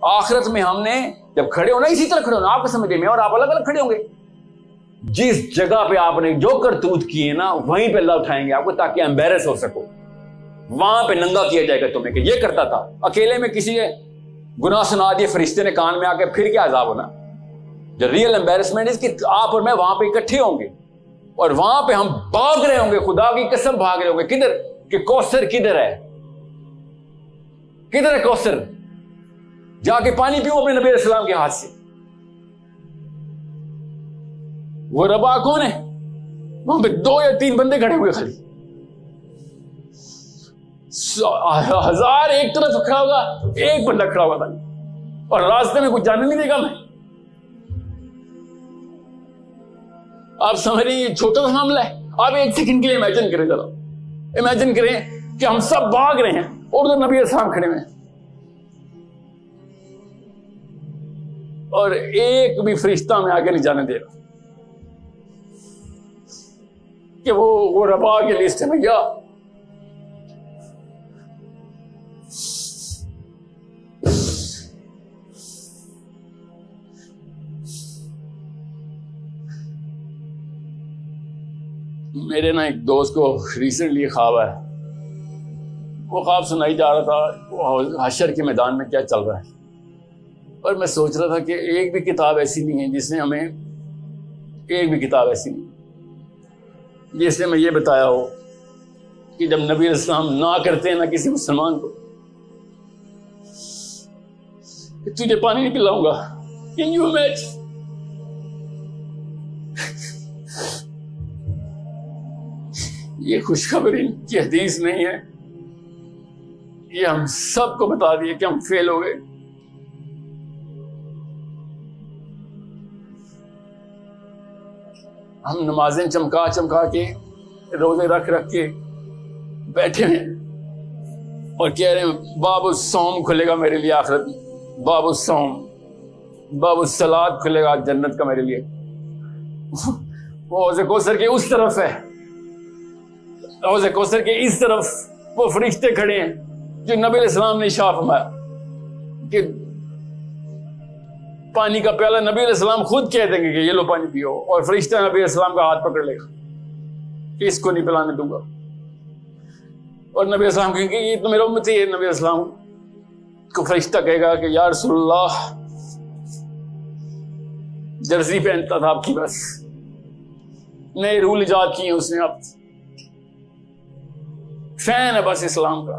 आखिरत में हमने जब खड़े होना इसी तरह खड़े होना, आपको समझिए मैं और आप अलग अलग खड़े होंगे। जिस जगह पे आपने जो करतूत किए ना वहीं पे अल्लाह उठाएंगे आपको, ताकि एम्बेरस हो सको। वहां पे नंगा किया जाएगा तुम्हें कि ये करता था। अकेले में किसी ने गुनाह सुना दिए, फरिश्ते ने कान में आके, फिर क्या अजाब होना। द रियल एम्बेरसमेंट इज कि आप और मैं वहां पे इकट्ठे होंगे और वहां पे हम भाग रहे होंगे, खुदा की कसम भाग रहे होंगे। किधर? कि कौसर किधर है, किधर है कौसर? जाके पानी पीऊं अपने नबी अलैहिस्सलाम के हाथ से। वो रबा कौन है? वहां पे 2 या 3 बंदे खड़े हुए, खाली 1000 एक तरफ खड़ा होगा, एक बंदा खड़ा होगा खाली, और रास्ते में कुछ जाने नहीं देगा। मैं आप समझ रहे हैं ये छोटा सा मामला है। आप एक सेकंड के लिए इमेजिन करें, जरा इमेजिन करें कि हम सब भाग रहे हैं और उधर नबी अलैहिस्सलाम खड़े हुए हैं और एक भी फरिश्ता में आगे नहीं जाने दे रहा कि वो रबा की लिस्ट है भैया। मेरे ना एक दोस्त को रिसेंटली ख्वाब है, वो ख्वाब सुनाई जा रहा था वो हशर के मैदान में क्या चल रहा है, और मैं सोच रहा था कि एक भी किताब ऐसी नहीं है जिसने हमें, एक भी किताब ऐसी नहीं जिसने मैं ये बताया हो कि जब नबी अलैहिस्सलाम ना करते हैं ना किसी मुसलमान को, तुझे पानी नहीं पिलाऊंगा। Can you imagine? ये खुशखबरी की हदीस नहीं है, ये हम सबको बता दिए कि हम फेल हो गए। हम नमाजें चमका चमका के, रोजे रख रख के बैठे हैं और कह रहे हैं बाबु सौम खुलेगा मेरे लिए आखिरत में, बाबु सौम, बाबु सलाद खुलेगा जन्नत का मेरे लिए। वो हौज़ कौसर के उस तरफ है, हौज़ कौसर के इस तरफ वो फरिश्ते खड़े हैं जो नबी अलैहिस्सलाम ने इरशाद फरमाया कि पानी का प्याला नबी अलैहिस्सलाम खुद कह देंगे कि ये लो पानी पियो, और फरिश्ता नबी अलैहिस्सलाम का हाथ पकड़ लेगा कि इसको नहीं पिलाने दूंगा, और नबी अलैहिस्सलाम कहेंगे ये तो मेरा उम्मती है। नबी अलैहिस्सलाम को फरिश्ता कहेगा कि या रसूलल्लाह, जर्सी पहनता था आपकी, बस नए रूल इजाद किए उसने, आप फैन है बस इस्लाम का।